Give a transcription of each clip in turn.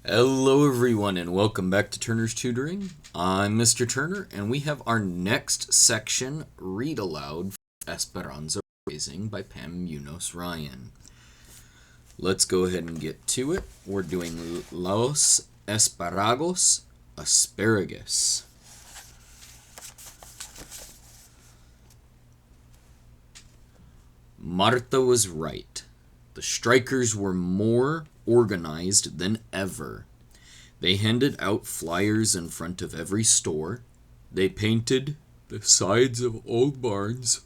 Hello everyone and welcome back to Turner's Tutoring. I'm Mr. Turner and we have our next section, Read Aloud, Esperanza Raising by Pam Munoz Ryan. Let's go ahead and get to it. We're doing Los Esparragos, asparagus. Marta was right. The strikers were more organized than ever. They handed out flyers in front of every store. They painted the sides of old barns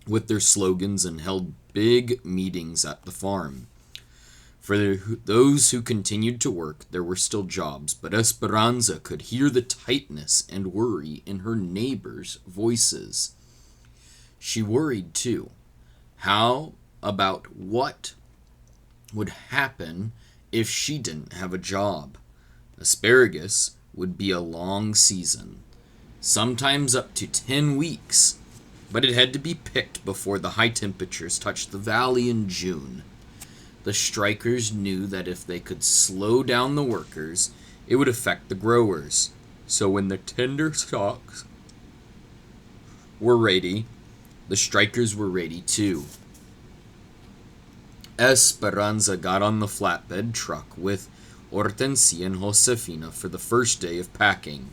with their slogans and held big meetings at the farm. For those who continued to work, there were still jobs, but Esperanza could hear the tightness and worry in her neighbors' voices. She worried too. How about what would happen if she didn't have a job? Asparagus would be a long season, sometimes up to 10 weeks, but it had to be picked before the high temperatures touched the valley in June. The strikers knew that if they could slow down the workers, it would affect the growers. So when the tender stalks were ready, the strikers were ready too. Esperanza got on the flatbed truck with Hortensia and Josefina for the first day of packing.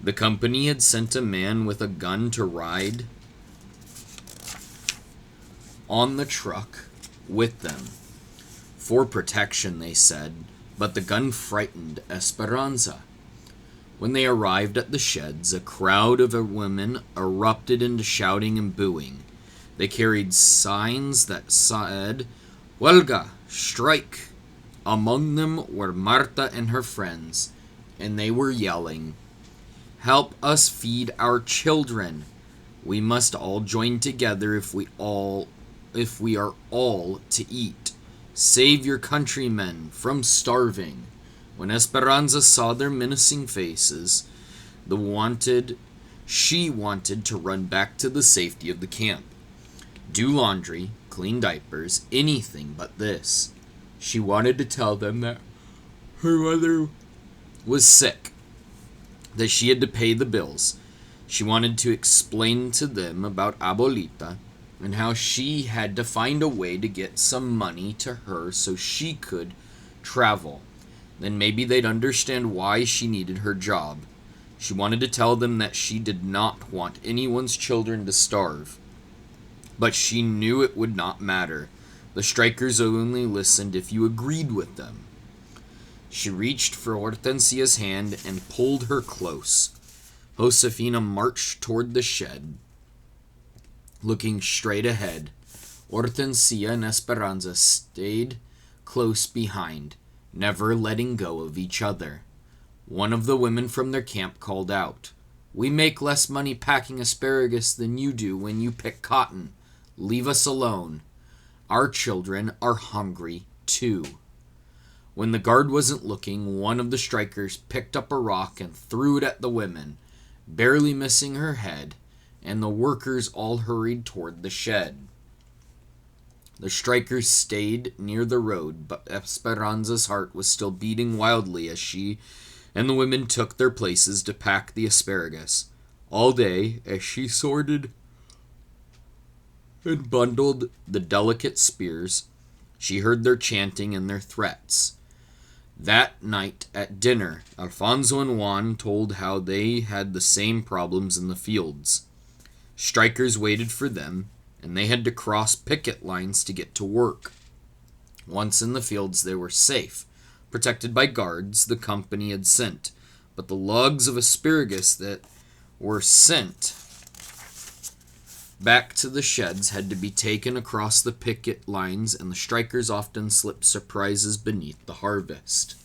The company had sent a man with a gun to ride on the truck with them. For protection, they said, but the gun frightened Esperanza. When they arrived at the sheds, a crowd of women erupted into shouting and booing. They carried signs that said, "Huelga, strike." Among them were Marta and her friends, and they were yelling, "Help us feed our children. We must all join together if we are all to eat. Save your countrymen from starving." When Esperanza saw their menacing faces, she wanted to run back to the safety of the camp. Do laundry, clean diapers, anything but this. She wanted to tell them that her mother was sick, that she had to pay the bills. She wanted to explain to them about Abuelita and how she had to find a way to get some money to her so she could travel. Then maybe they'd understand why she needed her job. She wanted to tell them that she did not want anyone's children to starve. But she knew it would not matter. The strikers only listened if you agreed with them. She reached for Hortensia's hand and pulled her close. Josefina marched toward the shed, looking straight ahead. Hortensia and Esperanza stayed close behind, never letting go of each other. One of the women from their camp called out, "We make less money packing asparagus than you do when you pick cotton. Leave us alone. Our children are hungry too." When the guard wasn't looking, one of the strikers picked up a rock and threw it at the women, barely missing her head, and the workers all hurried toward the shed. The strikers stayed near the road, but Esperanza's heart was still beating wildly as she and the women took their places to pack the asparagus. All day, as she sorted and bundled the delicate spears, she heard their chanting and their threats. That night at dinner, Alfonso and Juan told how they had the same problems in the fields. Strikers waited for them, and they had to cross picket lines to get to work. Once in the fields, they were safe, protected by guards the company had sent, but the logs of asparagus that were sent back to the sheds had to be taken across the picket lines, and the strikers often slipped surprises beneath the harvest.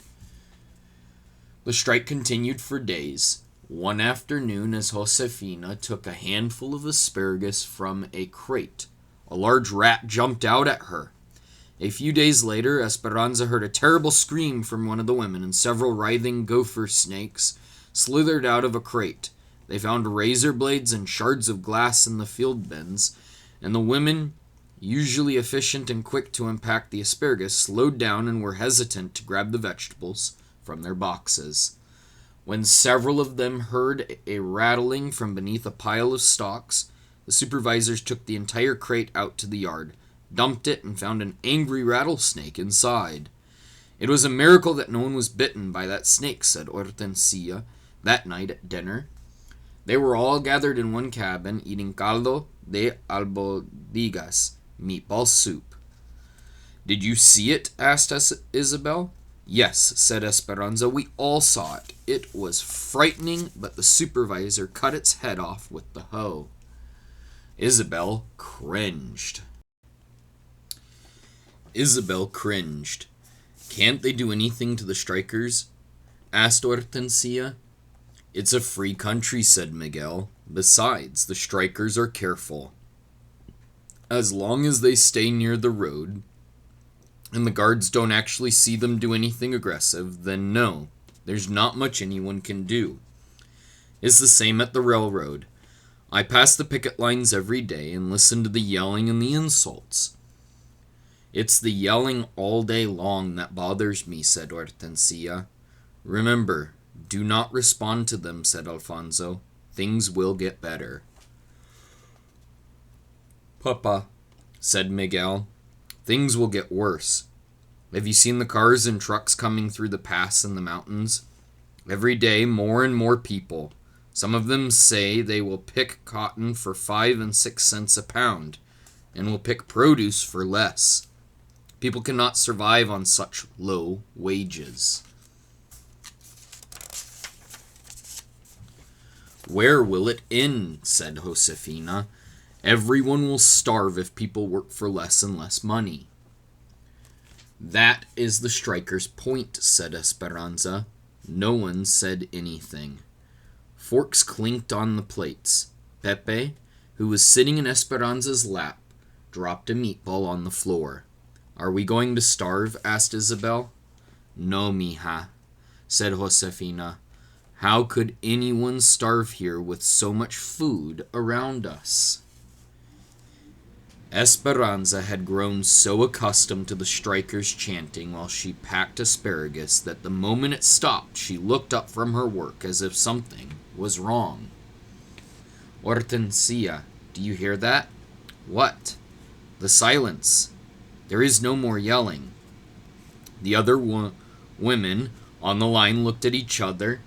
The strike continued for days. One afternoon, as Josefina took a handful of asparagus from a crate, a large rat jumped out at her. A few days later, Esperanza heard a terrible scream from one of the women, and several writhing gopher snakes slithered out of a crate. They found razor blades and shards of glass in the field bins, and the women usually efficient and quick to unpack the asparagus, slowed down and were hesitant to grab the vegetables from their boxes. When several of them heard a rattling from beneath a pile of stalks, the supervisors took the entire crate out to the yard, dumped it, and found an angry rattlesnake inside. "It was a miracle that no one was bitten by that snake," said Hortensia that night at dinner. They were all gathered in one cabin, eating caldo de albóndigas, meatball soup. "Did you see it?" asked Isabel. "Yes," said Esperanza, "we all saw it. It was frightening, but the supervisor cut its head off with the hoe." Isabel cringed. "Can't they do anything to the strikers?" asked Hortensia. "It's a free country," said Miguel. "Besides, the strikers are careful. As long as they stay near the road, and the guards don't actually see them do anything aggressive, then no, there's not much anyone can do. It's the same at the railroad. I pass the picket lines every day and listen to the yelling and the insults." "It's the yelling all day long that bothers me," said Hortensia. "Remember, do not respond to them," said Alfonso. "Things will get better." "Papa," said Miguel, "things will get worse. Have you seen the cars and trucks coming through the pass in the mountains? Every day, more and more people. Some of them say they will pick cotton for 5 and 6 cents a pound, and will pick produce for less. People cannot survive on such low wages." "Where will it end?" said Josefina. "Everyone will starve if people work for less and less money." "That is the strikers' point," said Esperanza. No one said anything. Forks clinked on the plates. Pepe, who was sitting in Esperanza's lap, dropped a meatball on the floor. "Are we going to starve?" asked Isabel. "No, mija," said Josefina. "How could anyone starve here with so much food around us?" Esperanza had grown so accustomed to the strikers chanting while she packed asparagus that the moment it stopped, she looked up from her work as if something was wrong. "Hortensia, do you hear that?" "What?" "The silence. There is no more yelling." The other women on the line looked at each other.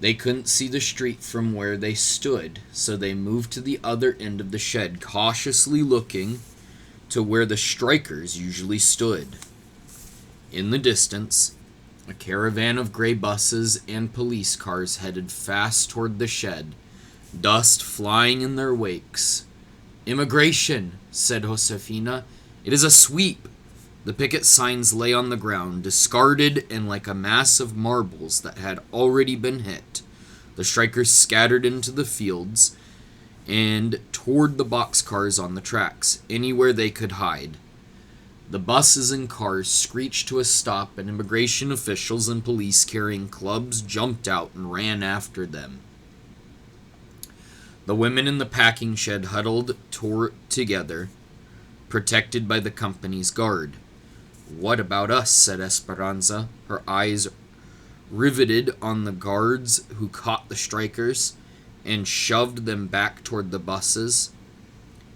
They couldn't see the street from where they stood, so they moved to the other end of the shed, cautiously looking to where the strikers usually stood. In the distance, a caravan of gray buses and police cars headed fast toward the shed, dust flying in their wakes. "Immigration," said Josefina. "It is a sweep." The picket signs lay on the ground, discarded and like a mass of marbles that had already been hit. The strikers scattered into the fields and toward the boxcars on the tracks, anywhere they could hide. The buses and cars screeched to a stop, and immigration officials and police carrying clubs jumped out and ran after them. The women in the packing shed huddled together, protected by the company's guard. "What about us?" said Esperanza, her eyes riveted on the guards who caught the strikers and shoved them back toward the buses.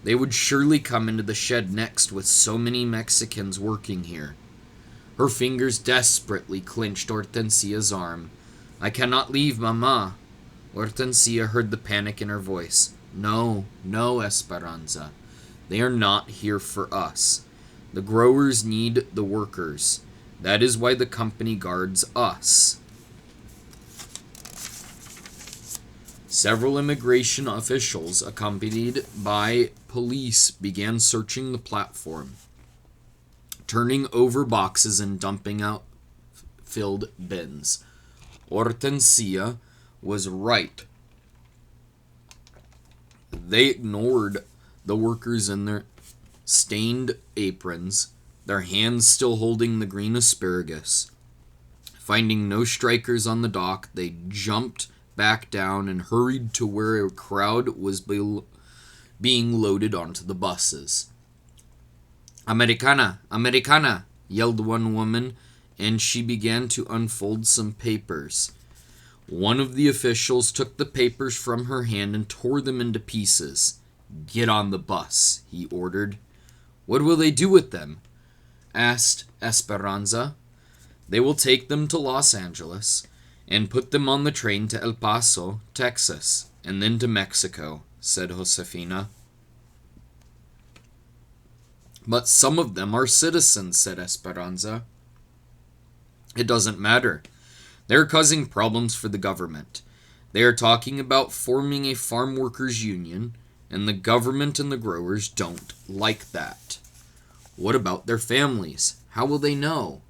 They would surely come into the shed next with so many Mexicans working here. Her fingers desperately clenched Hortensia's arm. "I cannot leave, Mama." Hortensia heard the panic in her voice. "No, no, Esperanza. They are not here for us. The growers need the workers. That is why the company guards us." Several immigration officials, accompanied by police, began searching the platform, turning over boxes and dumping out filled bins. Hortensia was right. They ignored the workers in their stained aprons, their hands still holding the green asparagus. Finding no strikers on the dock, they jumped back down and hurried to where a crowd was being loaded onto the buses. Americana, Americana, yelled one woman, and she began to unfold some papers. One of the officials took the papers from her hand and tore them into pieces. "Get on the bus," he ordered. "What will they do with them?" asked Esperanza. "They will take them to Los Angeles and put them on the train to El Paso, Texas, and then to Mexico," said Josefina. "But some of them are citizens," said Esperanza. "It doesn't matter. They're causing problems for the government. They are talking about forming a farm workers' union, and the government and the growers don't like that." "What about their families? How will they know?"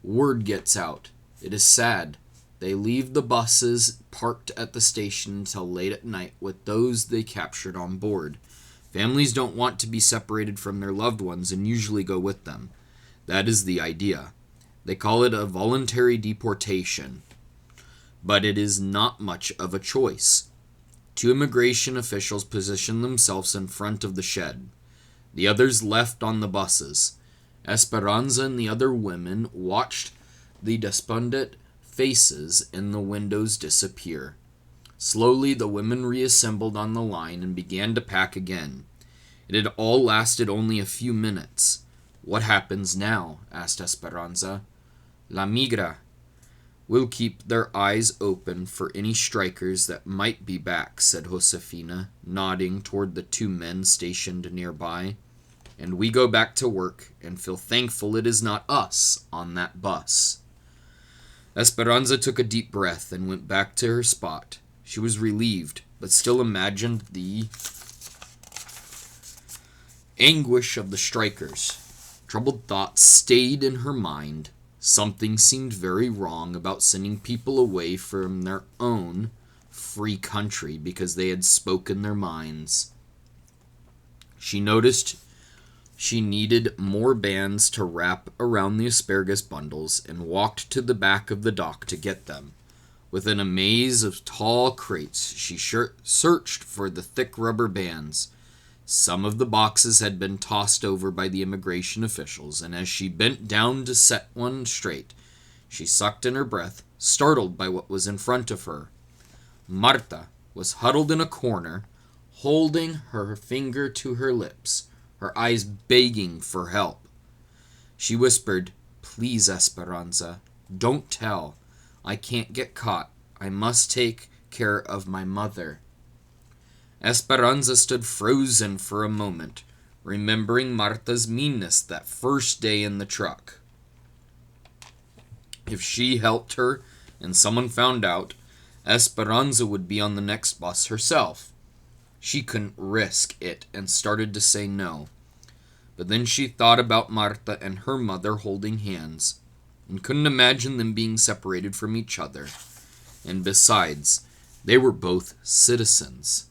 "Word gets out. It is sad. They leave the buses parked at the station until late at night with those they captured on board. Families don't want to be separated from their loved ones and usually go with them. That is the idea. They call it a voluntary deportation. But it is not much of a choice. Two immigration officials positioned themselves in front of the shed. The others left on the buses. Esperanza and the other women watched the despondent faces in the windows disappear. Slowly, the women reassembled on the line and began to pack again. It had all lasted only a few minutes. "What happens now?" asked Esperanza. "La migra. We'll keep their eyes open for any strikers that might be back," said Josefina, nodding toward the two men stationed nearby. "And we go back to work and feel thankful it is not us on that bus." Esperanza took a deep breath and went back to her spot. She was relieved, but still imagined the anguish of the strikers. Troubled thoughts stayed in her mind. Something seemed very wrong about sending people away from their own free country because they had spoken their minds. She noticed she needed more bands to wrap around the asparagus bundles and walked to the back of the dock to get them. Within a maze of tall crates, she searched for the thick rubber bands. Some of the boxes had been tossed over by the immigration officials, and as she bent down to set one straight, she sucked in her breath, startled by what was in front of her. Marta was huddled in a corner, holding her finger to her lips, her eyes begging for help. She whispered, "Please, Esperanza, don't tell. I can't get caught. I must take care of my mother." Esperanza stood frozen for a moment, remembering Marta's meanness that first day in the truck. If she helped her and someone found out, Esperanza would be on the next bus herself. She couldn't risk it and started to say no. But then she thought about Marta and her mother holding hands, and couldn't imagine them being separated from each other. And besides, they were both citizens.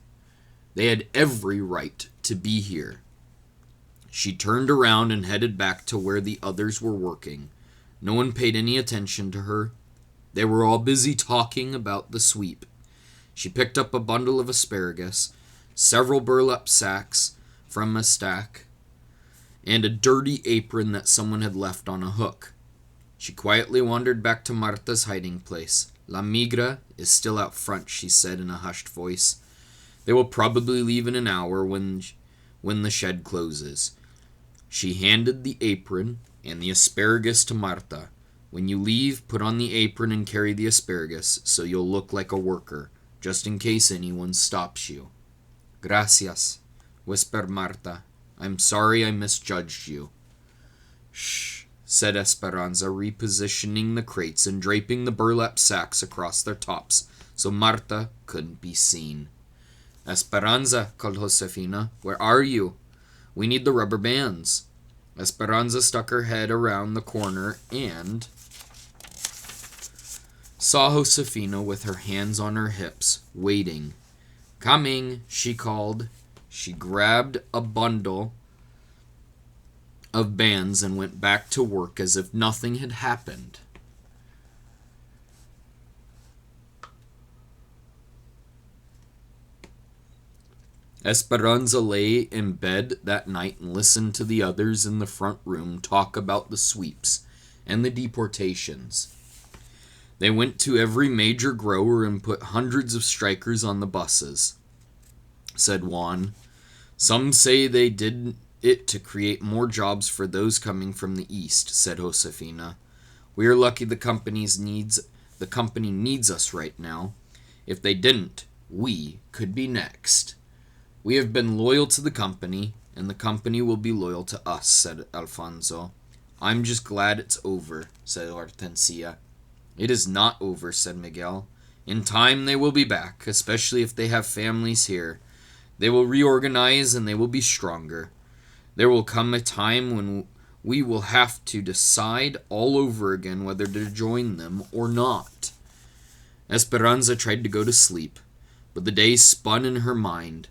They had every right to be here. She turned around and headed back to where the others were working. No one paid any attention to her. They were all busy talking about the sweep. She picked up a bundle of asparagus, several burlap sacks from a stack, and a dirty apron that someone had left on a hook. She quietly wandered back to Marta's hiding place. "La migra is still out front," she said in a hushed voice. "They will probably leave in an hour when the shed closes." She handed the apron and the asparagus to Marta. "When you leave, put on the apron and carry the asparagus so you'll look like a worker, just in case anyone stops you." "Gracias," whispered Marta. "I'm sorry I misjudged you." "Shh," said Esperanza, repositioning the crates and draping the burlap sacks across their tops so Marta couldn't be seen. "Esperanza," called Josefina, "where are you? We need the rubber bands." Esperanza stuck her head around the corner and saw Josefina with her hands on her hips, waiting. "Coming," she called. She grabbed a bundle of bands and went back to work as if nothing had happened. Esperanza lay in bed that night and listened to the others in the front room talk about the sweeps and the deportations. They went to every major grower and put hundreds of strikers on the buses, said Juan. Some say they did it to create more jobs for those coming from the east, said Josefina. We are lucky the company needs us right now. If they didn't, we could be next. We have been loyal to the company, and the company will be loyal to us, said Alfonso. I'm just glad it's over, said Hortensia. It is not over, said Miguel. In time they will be back, especially if they have families here. They will reorganize and they will be stronger. There will come a time when we will have to decide all over again whether to join them or not. Esperanza tried to go to sleep, but the day spun in her mind.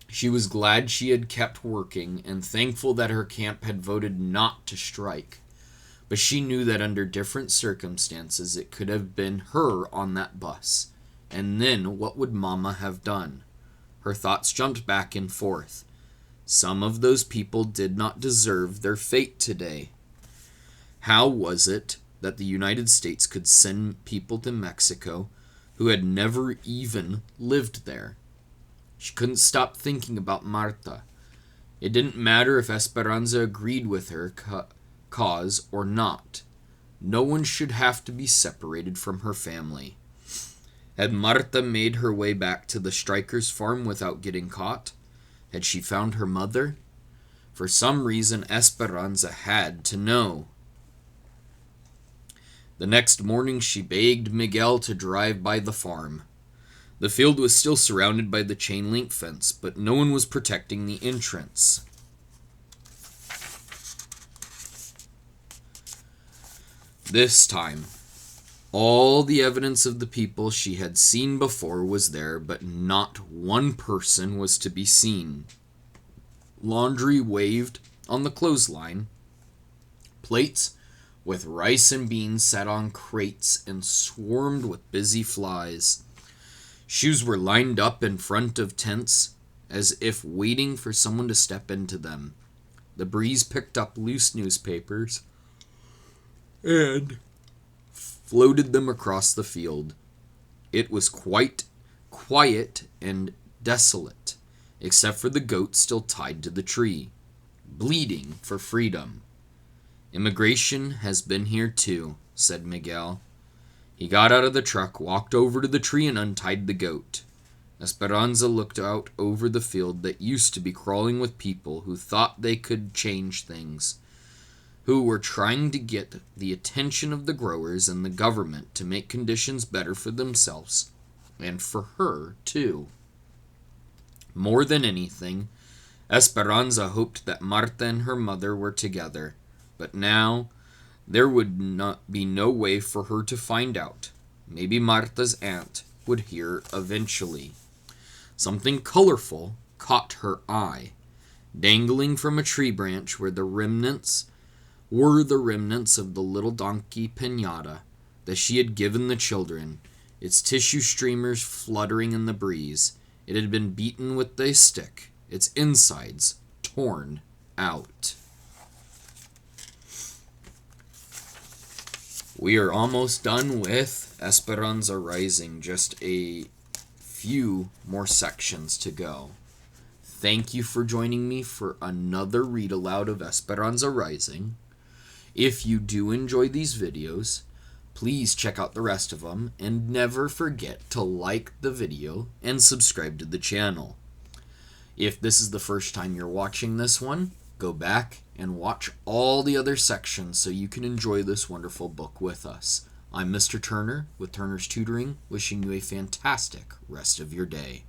She was glad she had kept working and thankful that her camp had voted not to strike. But she knew that under different circumstances it could have been her on that bus. And then what would Mama have done? Her thoughts jumped back and forth. Some of those people did not deserve their fate today. How was it that the United States could send people to Mexico who had never even lived there? She couldn't stop thinking about Marta. It didn't matter if Esperanza agreed with her cause or not. No one should have to be separated from her family. Had Marta made her way back to the strikers' farm without getting caught? Had she found her mother? For some reason, Esperanza had to know. The next morning, she begged Miguel to drive by the farm. The field was still surrounded by the chain-link fence, but no one was protecting the entrance. This time, all the evidence of the people she had seen before was there, but not one person was to be seen. Laundry waved on the clothesline. Plates with rice and beans sat on crates and swarmed with busy flies. Shoes were lined up in front of tents as if waiting for someone to step into them. The breeze picked up loose newspapers and floated them across the field. It was quite quiet and desolate, except for the goat still tied to the tree, bleeding for freedom. Immigration has been here too, said Miguel. He got out of the truck, walked over to the tree, and untied the goat. Esperanza looked out over the field that used to be crawling with people who thought they could change things, who were trying to get the attention of the growers and the government to make conditions better for themselves, and for her, too. More than anything, Esperanza hoped that Marta and her mother were together, but now there would not be no way for her to find out. Maybe Marta's aunt would hear eventually. Something colorful caught her eye. Dangling from a tree branch were the remnants of the little donkey piñata that she had given the children, its tissue streamers fluttering in the breeze. It had been beaten with a stick, its insides torn out. We are almost done with Esperanza Rising, just a few more sections to go. Thank you for joining me for another read aloud of Esperanza Rising. If you do enjoy these videos, please check out the rest of them, and never forget to like the video and subscribe to the channel. If this is the first time you're watching this one, go back and watch all the other sections so you can enjoy this wonderful book with us. I'm Mr. Turner with Turner's Tutoring, wishing you a fantastic rest of your day.